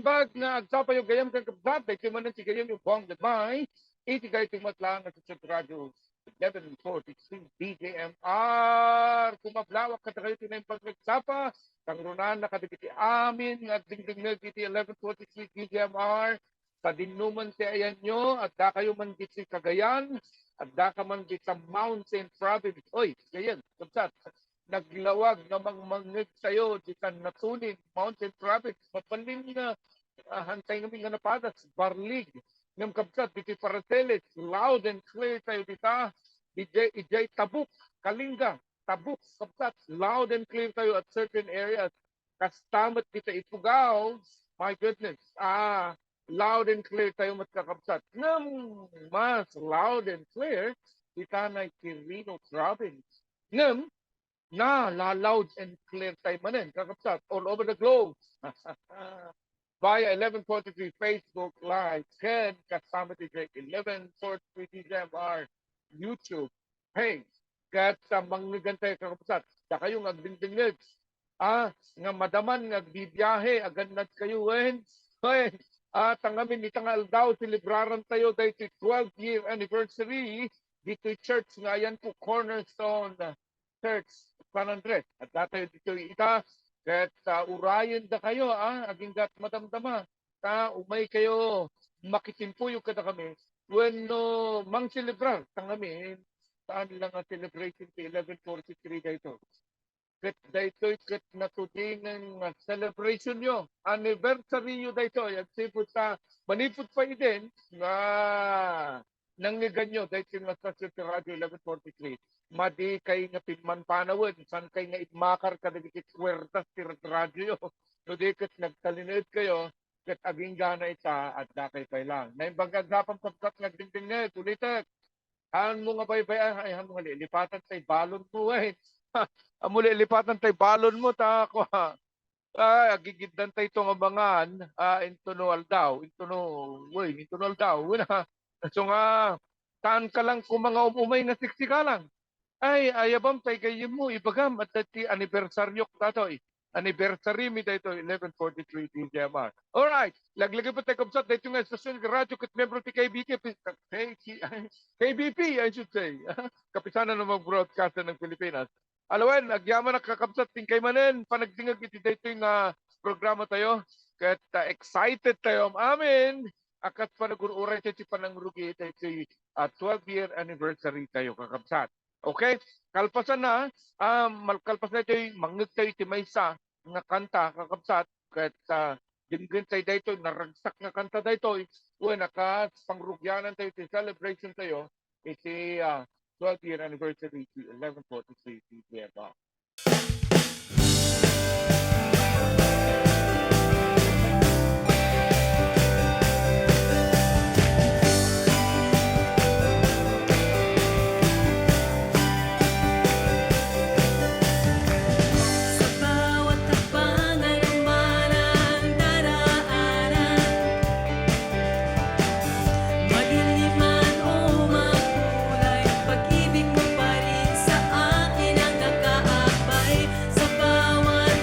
naimbag na agsapayo gayam kang kabsat, dahil man si gayam yung buwang gabay, itigay tumatlang at sa radyo 1143 DJMR. Kumablawak ka tayo tinaimbag nagsapa, tangrunan na kadikiti amin, at dingding na diti 1143 DJMR, sa dinuman si ayan nyo, at da kayo man diti Cagayan, at da ka man diti sa Mountain Province. Oy, gayan, kabsat, naglawag na mangmangig sa'yo di ka natunin Mountain Province mapaling na hantay namin nga napadas Barlig ng kabsat diti Paraceles loud and clear tayo dita DJ Tabuk Kalinga Tabuk kabsat loud and clear tayo at certain areas kastamat dita Ifugao my goodness loud and clear tayo matkakabsat ng mas loud and clear dita na Quirino Province ng loud and clear tayo manin, kakapsat, all over the globe. Via 1143 Facebook Live, Ken kasama ti Drake, 1143 DJMR, YouTube, hey, kat sa mangnigan tayo kakapsat, sa kayong agdingdingig, nga madaman, nga agbibiyahe, agannad kayo, tangamin, itangal daw, celebraran tayo, dahil 12-year anniversary, dito church nga yan po, Cornerstone Church, San Andres. At datayo dito ita, kat urayan da kayo, aging gat madamdama. Umay kayo, makitimpuyo kada kami. When mang celebrar, tangamin, saan lang ang celebration sa 1143 dito. Kat dito, kat natutingan celebration nyo, anniversary nyo dito. Yan sipot sa, manipot pa din, nangnigan nyo, dahil yung stasyon sa Radio 1143. Madi kay nga pinman panawin, san kay nga itmakar ka nagikit kwertas sa radyo. So di kat nagtalinid kayo, kat aging gana ita at dakay kay lang. Naimbagag gapang pagkat nagdingding na, tulitek. Han mo nga baybay, han mo nga lipatan tay balon mo, Amuli lipatan tay balon mo, ta ako, agigiddan tay itong abangan, intunual daw, intunual daw, So nga, taan ka lang kung mga umumay na siksika lang. Ayabam tay kayo mo, ibagam at dati anibersaryo tatoy. Anniversary mi dito 1143 DJMR. Alright, laglagay pa tayo kumsat dito nga stasyon ng radyo kat membro ti KBP, I should say. Kapisanan ng mga broadcaster ng Pilipinas. Alawan, agyaman na kakabsat ting kay manen, panagdingag iti dito yung programa tayo. Kat excited tayo amin. Akat panagururay tayo si panangrugi tayo si 12-year anniversary tayo kakabsat. Okay? Kalpasan na, kalpasan na tayo, mangit tayo ti maysa nga kanta kakabsat. Kat dinggin tayo dito, naragsak nga kanta dito. Naka pangrugyanan tayo, ti celebration tayo. Iti 12-year anniversary 1143 DJMR. Pag-ibig mo pa rin sa akin ang nakaakbay sa bawat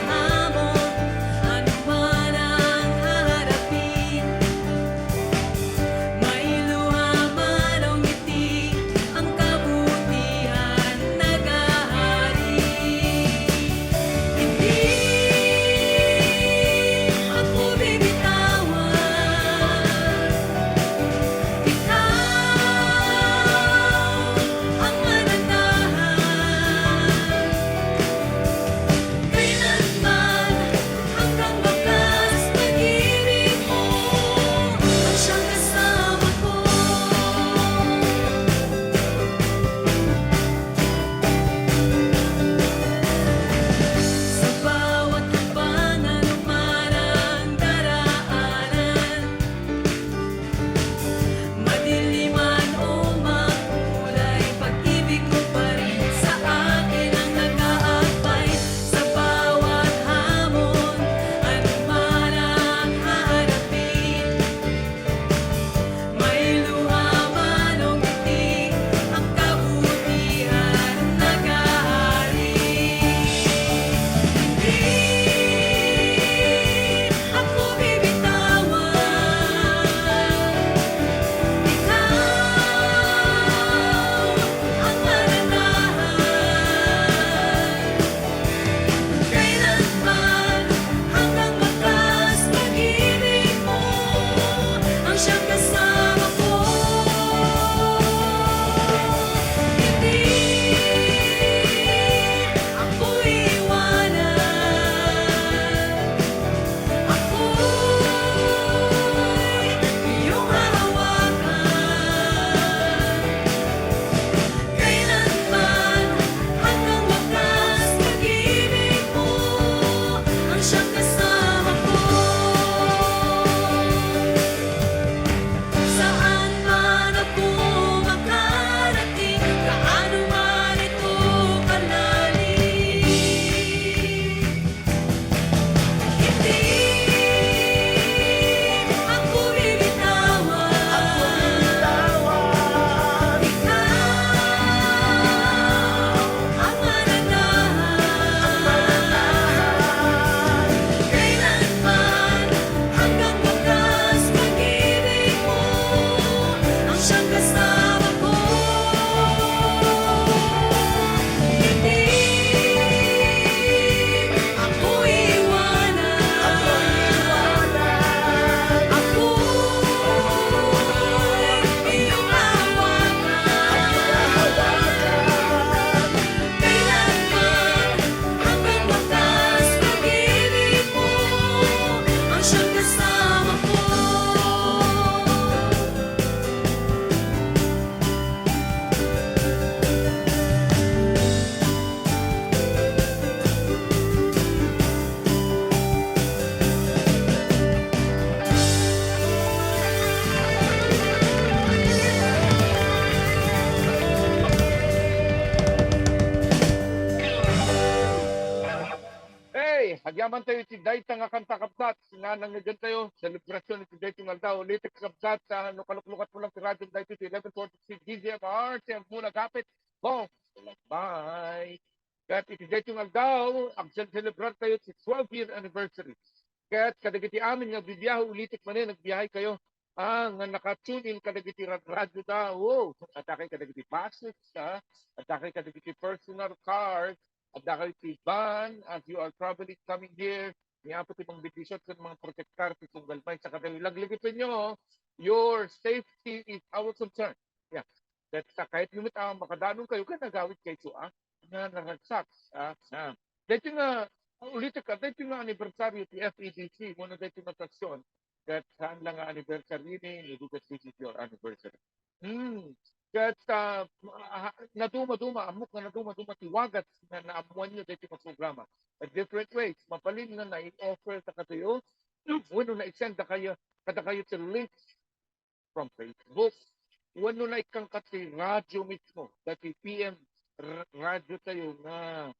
Agyaman tayo ti dayta nga kanta kapsat, nga nang nagyan tayo, selebrasyon ti dayta nga daw, litik kapsat, no kaluklukat mo lang ti radyo dayta ti 1146 DZMR, siya muna kapit, bong, bye. Kat iti dayta nga daw, celebrar tayo ti 12th year anniversary. Kat kadagiti amin nga bibiyaho ulitik man nagbiyahe kayo, nga naka-tune in kadagiti radyo daw, wow, atakay kadagiti buses, atakay kadagiti personal cars, at dahil si Van, as you are probably coming here, niya po tipong bidisyon sa mga protektar sa tunggal may sa kadalilaglagipin nyo, your safety is our concern. Yeah. That kahit lumit ang makadanon kayo, ka nagawit kayo na naragsak. Dito nga, ulit ka, dito nga anniversary ti FEDC, muna dito nga tasyon, that saan lang ang anniversary ni Lucas, this is your anniversary. Kat naduma-duma, amok na naduma-duma tiwagat na naamuan nyo dito sa programa. A different ways, mapalin na na-offer sa katayo, wano na-extend na kayo, kada kayo sa links from Facebook, wano na ikang kati radyo mismo, dati PM radyo tayo na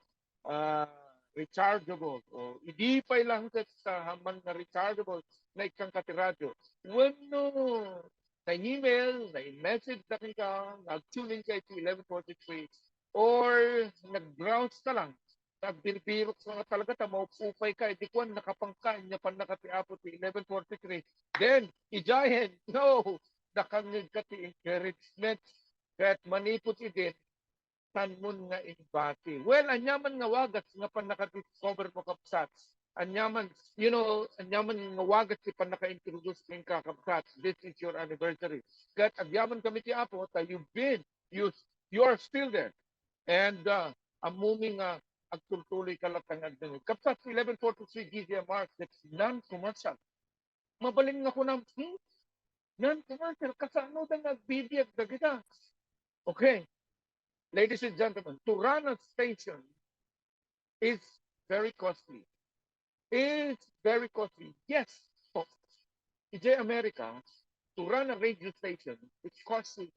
rechargeable, o hindi pa lang sa haman na rechargeable na ikang kati radyo. Wano na email, na message na ka, nag-tune in kayo to 1143, or nag-browse ka lang, nagbiribirok ka nga talaga, maupupay ka, hindi ko nakapangkain niya pan nakatiapo ti 1143. Then, ijayan, no, nakangig ka ti encouragement, kahit manipot din, tanmon nga inbati. Well, anyaman nga wagas nga pan nakadiscover mo kapsats, anyaman, anyaman nga wagas si pan naka-introduce ng kakapsats, this is your anniversary. Kat agyaman kami ti Apo, you've been, you are still there. And amuming agtultuloy kalatang agdang. Kapsats 1143 GZMR, that's non-commercial. Mabaling nga ko na, non-commercial, kasano na nagbibiyag na kita. Okay, ladies and gentlemen, to run a station is very costly. It's very costly. Yes, in America, to run a radio station, it costs you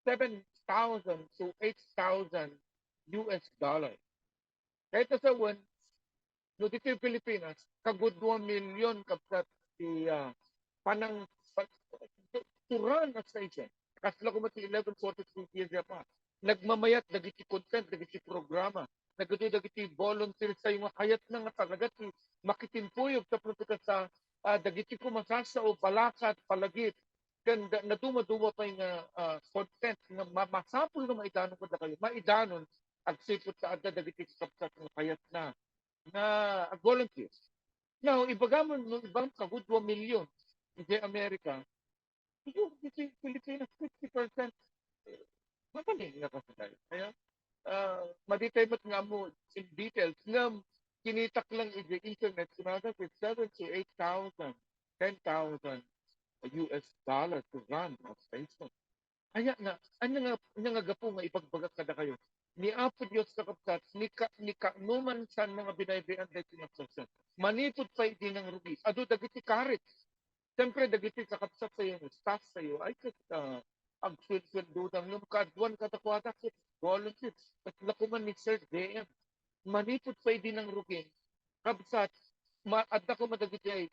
7,000 to 8,000 US dollars. Kahit sa one, no dito yung Pilipinas, kagod 2 million kapsat panang to run a station. Kasla ko mati 1143 years pa. Nagmamayat, dagiti content, dagiti programa. Dagiti volunteer sa yung kayat na nga talaga makitinpuyog sa propika sa dagiti ko masasa o balakat, palagit. Ganda, naduma-duma pa yung content na masapol na maidanon ko na kayo. Maidanon, agsipot sa ada dagiti kapsat ng kayat na volunteers. Now, ibagamon ng ibang kagud 2 million in America, yung Pilipinas 50%, magaling na kasi tayo. Kaya, maditay mo't nga mo in details nga kinitak lang in the internet, sumagat with 7 to 8,000, 10,000 US dollars to run a station. Kaya nga, ano nga gapo nga ipagbagat kada kayo. Ni Apo Diyos sa kapsat, ni numan sa mga binaybayan dahil sinasasyan. Manipod pa hindi ng rugi. Ado, dagiti karit. Siyempre, dagiti sa kapsat sa iyo, staff sa iyo, ay ang sweldo ng yung kadwan katakwata, volunteer. At lakuman ni Sir DM. Manipod pa hindi ng rugi. Kapsat, adda ko madagiti ay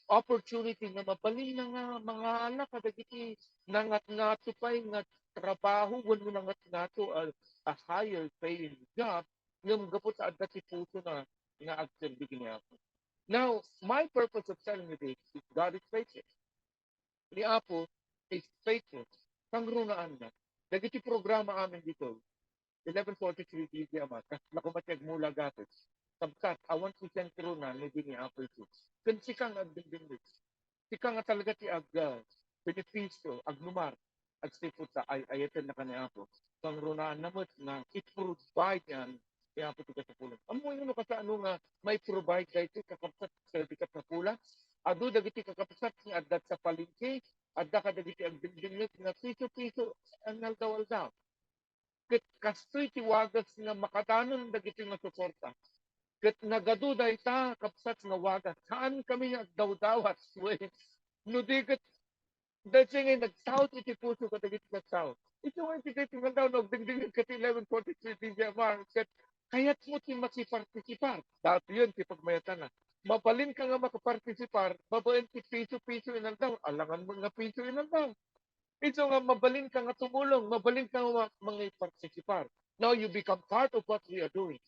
opportunity na mabalin na nga mga anak kadagiti nangat nga tupay nga trabaho wano nangat nga to a higher paying job yung gapot sa adda ti puso na agserbi niya ako. Now, my purpose of telling you this is God is faithful. Ni Apo is faithful. Kangrunaan na. Dagiti programa amin dito, 1143 DZMR, nakumatyag mula gatos. Sabkat, awan si sentro na, hindi ni Apple Foods. Kan sikang agdindindit. Sikang nga talaga ti beneficio, agnumar, at sipot sa ayatan na kanya Apo. Kang runaan namot na it-provide yan, kaya po tiga sa pulang. Amo yun kasi ano nga, may provide kayo ito, kakapsat sa tiga sa pulang. Ado dagiti kakapsat ni adat sa palingki, adda ka dagiti agdindindit na piso-piso, ang naldaw-aldaw. Kastoy tiwagas nga makatanon dagiti nga suporta. Ket nagaduda ita kapsat nga wagas. Saan kami nga dawdawat? No di ket dahil nga nag-south iti puso ka dagiti nag-south. Ito nga iti nga daw no dingding ket 1143 DZMR ket kaya't mo ti masipartisipar. Dati yun, ti pagmayatan na. Mabalin ka nga makapartisipar, babaen ti piso-piso inaldaw, alangan mo nga piso inaldaw. Piso nga mabalin ka nga tumulong, mabalin ka nga mga partisipar. Now you become part of what we are doing.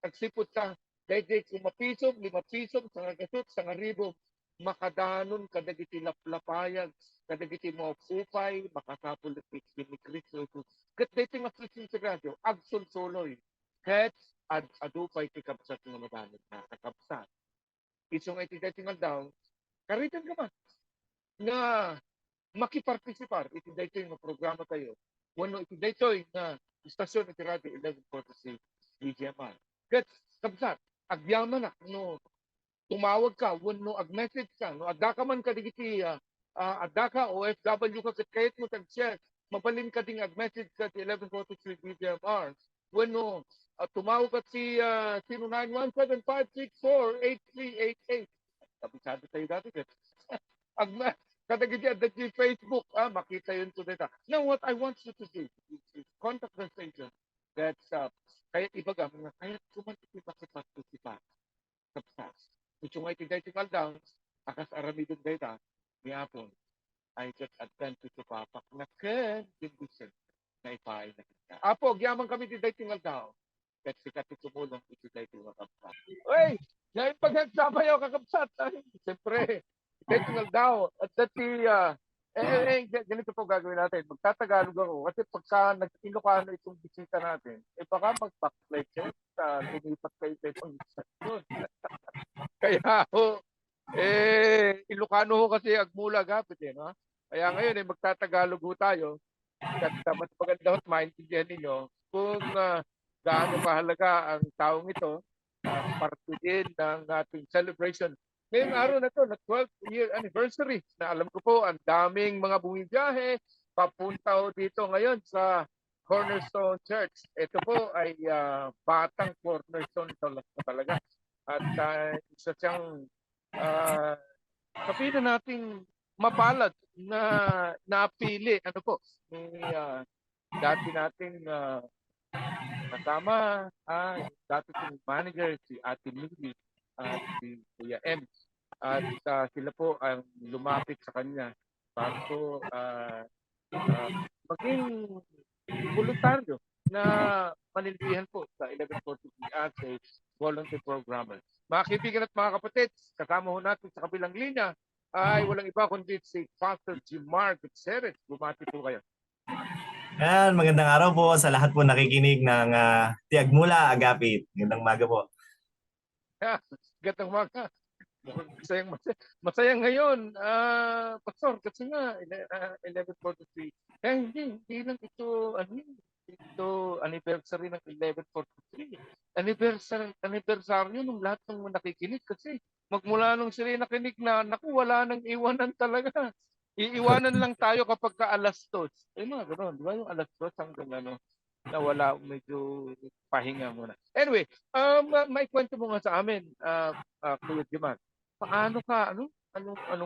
Nagsipot ka, dahil kung mapisom, 5 piso, sa gasot, sa ribo, makadanon kadagiti laplapayag, kadagiti mo upay, makakapulitik ni Kristo. Kat dito nga Kristo sa radyo, agsul-suloy. Kat adupay ti kapsat nga madanit na kakapsat. Isong iti dito nga daw, karitan ka man nga makipartisipar iti dito nga programa tayo. Wano iti dito nga istasyon iti radyo 1146 DGMR. Kat kapsat, agyaman na no tumawag ka no ag-message ka no adda ka man kadigiti adda ka OFW ka ket kayat mo tag-share mabalin ka ding ag-message ka ti 1143 BGMR no tumawag ka si 0917-564-8388 kabisado tayo dati ket ag kadagiti adda ti Facebook makita yun to data. Now what I want you to do is contact the station that's kayat ibaga mga kayat kumantiti makipagtutipa kapsas. Kung ay tiday tikal down, akas aramidon data, niyapon, ay just advance to papak na ken, dindusin, na ipahay na kita. Apo, gyaman kami tiday tingal down. Kat sikat tumulong, itiday tingal kapsat. Uy, ngayon pagkaksabayaw kakapsat, siyempre, tiday tingal down. At dati, ganito po gagawin natin. Magtatagalog ako kasi pagka nag-Ilocano itong bisita natin, baka mag-backlight siya, lumipat kayo sa itong istasyon. Kaya ho, Ilocano ho kasi agmula gapit no? Kaya ngayon magtatagalog ho tayo. At mas maganda ho't maintindihan ninyo kung gaano kahalaga ang taong ito parte din ng ating celebration. Ngayong araw na to, na 12th year anniversary, na alam ko po, ang daming mga bumibiyahe, papunta ho dito ngayon sa Cornerstone Church. Ito po ay batang Cornerstone talaga. At isa siyang sabihin na nating mapalad na napili ano po ni dati nating kasama dati kong manager si Ate Mindy at si Kuya M at sila po ang lumapit sa kanya para po maging voluntaryo na manilbihan po sa 1143 as a volunteer programmer. Mga kaibigan at mga kapatid, kasama ho natin sa kabilang linya ay walang iba kundi si Pastor Jimar Gutierrez. Bumati po kayo. Yan, magandang araw po sa lahat po nakikinig ng Tiagmula Agapit. Magandang maga po. Gandang maga. Masayang ngayon, Pastor, kasi nga 1143. Hindi lang ito anniversary ng 1143. Anniversary ng lahat ng nakikinig kasi magmula nung sila nakinig na naku, wala nang iwanan talaga. Iiwanan lang tayo kapag ka alas 2. Mga gano'n, di ba yung alas 2 hanggang na wala, medyo pahinga muna. Anyway, may kwento mo nga sa amin, Kuya Jimar. Paano ka, ano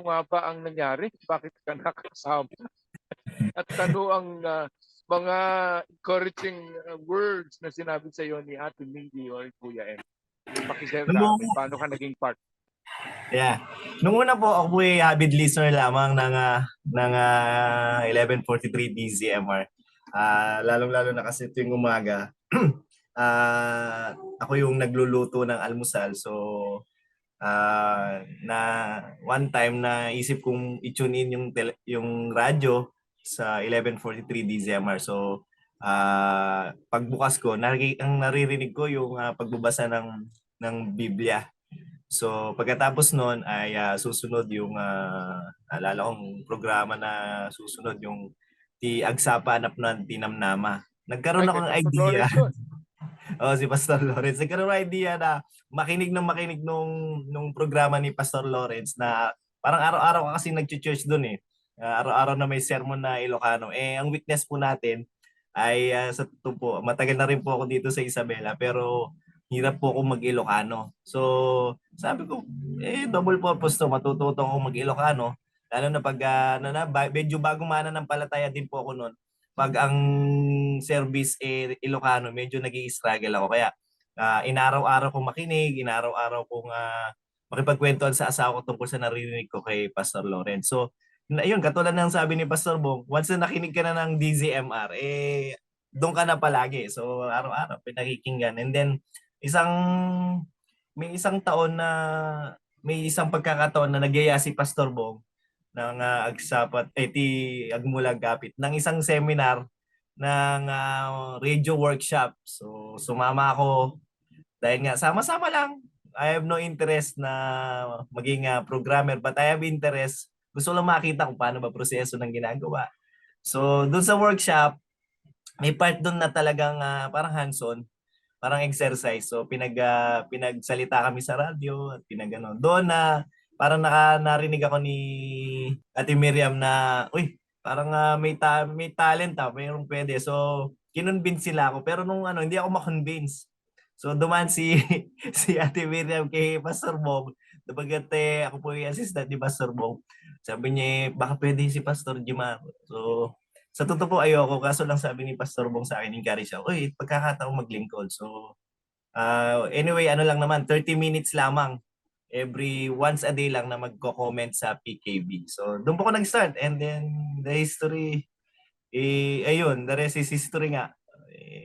nga ba ang nangyari? Bakit ka nakasama? At ano ang mga encouraging words na sinabi sa iyo ni Ate Mindy o Kuya M? Pakishare sa amin, paano ka naging part? Yeah. Nung una po, ako po ay avid listener lamang ng 1143 DZMR. Lalong-lalo na kasi tuwing umaga, ako yung nagluluto ng almusal. So, na one time na isip kong i-tune in yung radyo sa 1143 DZMR. So, pagbukas ko, ang naririnig ko yung pagbabasa ng Biblia. So pagkatapos noon ay susunod yung alala kong programa na susunod yung Ti Agsapanap ng Tinamnama. Nagkaroon ako ng idea. Si Pastor Lawrence. Nagkaroon ng idea na makinig nung programa ni Pastor Lawrence na parang araw-araw ka kasi nag-church doon eh. Araw-araw na may sermon na Ilocano. Ang witness po natin ay sa totoo po, matagal na rin po ako dito sa Isabela pero hirap po ako mag-Ilocano. So, sabi ko, double purpose to, matututo ako mag-Ilocano. Lalo na pag, medyo bagong mananampalataya din po ako noon. Pag ang service Ilocano, medyo nag-i-struggle ako. Kaya, inaraw-araw kong makinig, inaraw-araw kong makipagkwentuhan sa asawa ko tungkol sa naririnig ko kay Pastor Lawrence. So, yun, katulad ng sabi ni Pastor Bong, once na nakinig ka na ng DZMR, doon ka na palagi. So, araw-araw, pinakikinggan. And then, may isang taon na, may isang pagkakataon na nagyaya si Pastor Bong ng Agsapat, ti Agmulag Kapit, ng isang seminar ng radio workshop. So, sumama ako dahil nga sama-sama lang. I have no interest na maging programmer, but I have interest. Gusto lang makita kung paano ba proseso ng ginagawa. So, doon sa workshop, may part doon na talagang parang hands-on, parang exercise. So, pinagsalita kami sa radyo at pinagano. Doon na parang narinig ako ni Ate Miriam na, uy, parang may talent mayroong pwede. So, kinonvince sila ako. Pero nung hindi ako makonvince. So, duman si si Ate Miriam kay Pastor Bong. Dabagat ako po yung assistant ni Pastor Bong. Sabi niya, baka pwede si Pastor Jimar. So, sa totoo po ayoko. Kaso lang sabi ni Pastor Bong sa akin, encourage siya, uy, pagkakataong maglingkod. So, anyway, ano lang naman, 30 minutes lamang every once a day lang na magko-comment sa PKB. So, doon po ako nag-start. And then, the history, ayun, the rest is history nga.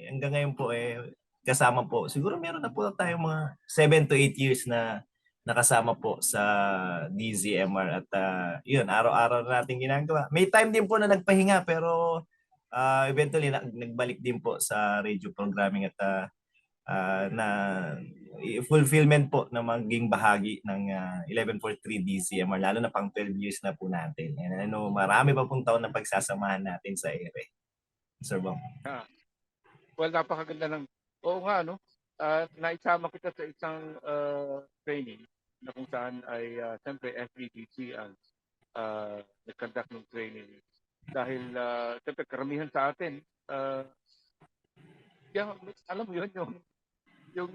Hanggang ngayon po, kasama po. Siguro meron na po tayong mga 7 to 8 years na nakasama po sa DZMR. At yun, araw-araw na natin ginagawa. May time din po na nagpahinga, pero eventually, nagbalik din po sa radio programming at na fulfillment po na maging bahagi ng 1143 DCMR, lalo na pang 12 years na po natin. And marami pa pong taon na pagsasamahan natin sa ere. Sir Bong. Well, napakaganda ng, oo nga, no? Naisama kita sa isang training na kung saan ay siyempre FEBC ang nag-conduct ng training. Dahil siyempre karamihan sa atin, alam mo yun, yung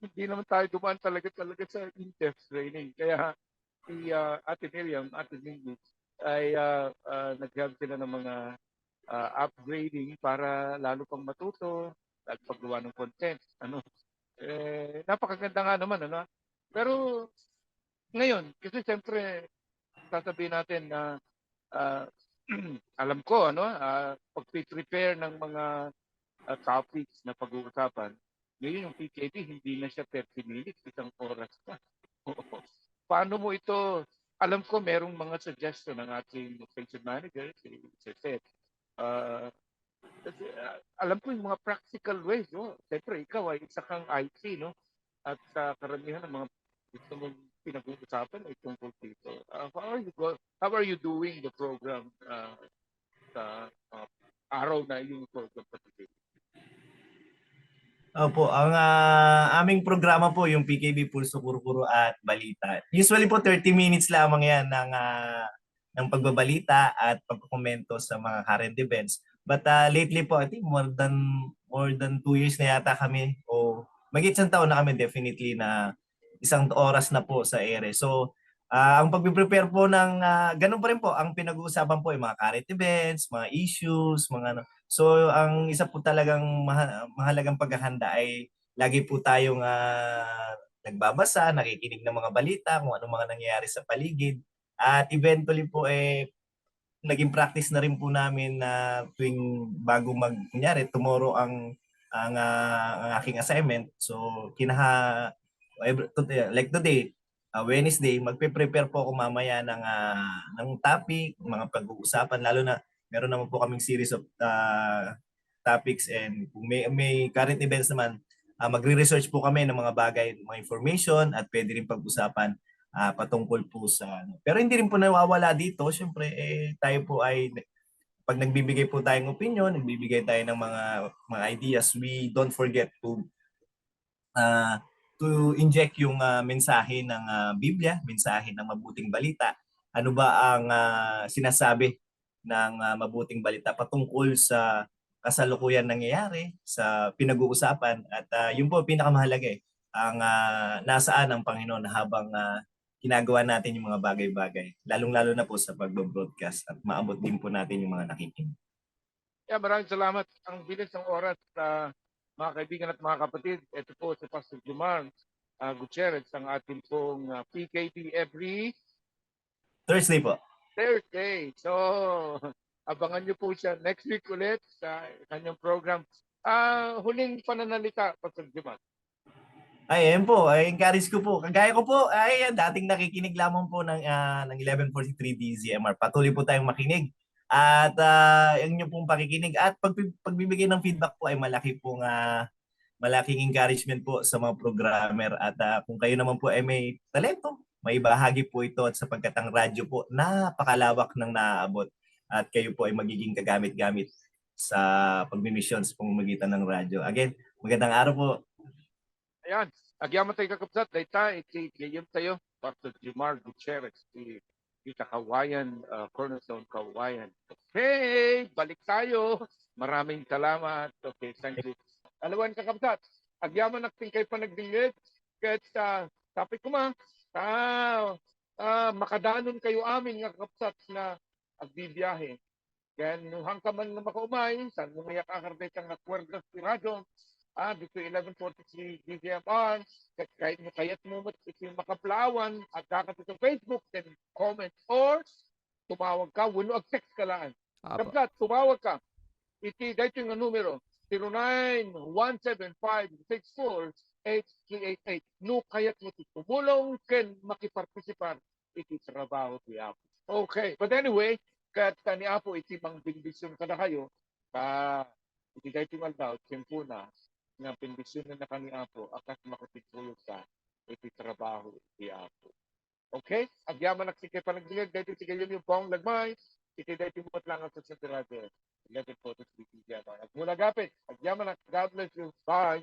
hindi naman tayo dumaan talaga sa in-depth training. Kaya si Ate Miriam, Ate Mingus, ay nag-have sila ng mga upgrading para lalo pang matuto at paggawa ng content. Napakaganda nga naman, ano? Pero ngayon, kasi siyempre sasabihin natin na alam ko, pag-prepare ng mga topics na pag-uusapan, ngayon yung PKB, hindi na siya 30 minutes, isang oras pa. Paano mo ito, alam ko merong mga suggestion ng ating station manager, si Seth. Alam ko yung mga practical ways, no? Siyempre, ikaw ay isa kang IT, no? At sa karamihan ng mga gusto mong pinag-uusapan ay tungkol dito. How are you doing the program sa araw na yung program particular? Opo, ang aming programa po yung PKB Pulso Kuro-Kuro at Balita. Usually po 30 minutes lamang yan ng pagbabalita at pagkomento sa mga current events. But lately po, I think more than 2 years na yata kami o mag-isang taon na kami definitely na isang oras na po sa ere. So, ang pagpe-prepare po ng ganun pa rin po, ang pinag-uusapan po ay mga current events, mga issues, mga ano. So, ang isa po talagang mahalagang paghahanda ay lagi po tayong nagbabasa, nakikinig ng mga balita, kung ano mga nangyayari sa paligid. At eventually po naging practice na rin po namin na tuwing bago kunyari, tomorrow ang aking assignment. So, like today, Wednesday, magpe-prepare po ako mamaya ng topic, mga pag-uusapan, lalo na meron naman po kaming series of topics, and kung may current events naman, magre-research po kami ng mga bagay, mga information, at pwede rin pag-usapan patungkol po sa Pero hindi rin po nawawala dito, syempre tayo po ay pag nagbibigay po tayong opinion, nagbibigay tayo ng mga ideas, we don't forget to inject yung mensahe ng Biblia, mensahe ng mabuting balita. Ano ba ang sinasabi ng mabuting balita patungkol sa kasalukuyan nangyayari, sa pinag-uusapan, at yun po pinakamahalaga ang nasaan ang Panginoon habang ginagawa natin yung mga bagay-bagay, lalong-lalo na po sa pagbo-broadcast, at maabot din po natin yung mga nakikinig. Maraming salamat. Ang bilis ng oras. mga kaibigan at mga kapatid, ito po si Pastor Jumar Gutierrez, ang ating pong PKP every Thursday po. Thursday. So, abangan niyo po siya next week ulit sa kanyang program. Huling pananalita, Pastor Jumar. Ay, ayun po, ay encourage ko po. Kagaya ko po, ay dating nakikinig lamang po ng 1143 DZMR. Patuloy po tayong makinig. At yung nyo pong pakikinig at pagbibigay ng feedback po ay malaking encouragement po sa mga programmer. At kung kayo naman po ay may talento, may bahagi po ito at sapagkat ang radyo po napakalawak ng naaabot. At kayo po ay magiging kagamit-gamit sa pagmimisyon sa pamamagitan ng radyo. Again, magandang araw po. Ayan, agyaman tayo kakapsat, dayta, iti gayam tayo, Pastor Jumar Gutierrez, kita Kawayan, Cornerstone Kawayan. Okay, balik tayo. Maraming salamat. Okay, thank you. Alawan kakapsat, agyaman natin kayo panagdingit, kahit sa topic ko makadanon kayo amin nga kakapsat na agbibiyahe. Kaya nung hangkaman na makaumay, saan mo mayak akarbet ang nakwerdas si radyo, dito 1143 DZMR, kahit mo kayat mo ito makaplawan at kakat sa Facebook, then comment or tumawag ka, wano ag-text ka lang. Kapag tumawag ka, iti dito yung numero, 0917564888. No kayat mo tumulong ken makipartisipar iti trabaho ti Apo. Okay, but anyway, kat ni Apo iti mang bindisyon ka na kayo, iti dito yung aldaw, tempo na, nga bindisyon na kani Apo, akas makatitulog ka iti trabaho ti Apo. Okay? Agyaman nagsikay panagbilag, dito sige yun yung pong lagmay, iti dito mo lang sa Santirado. 11 photos, at mula gapit, agyaman na, God bless you. Bye!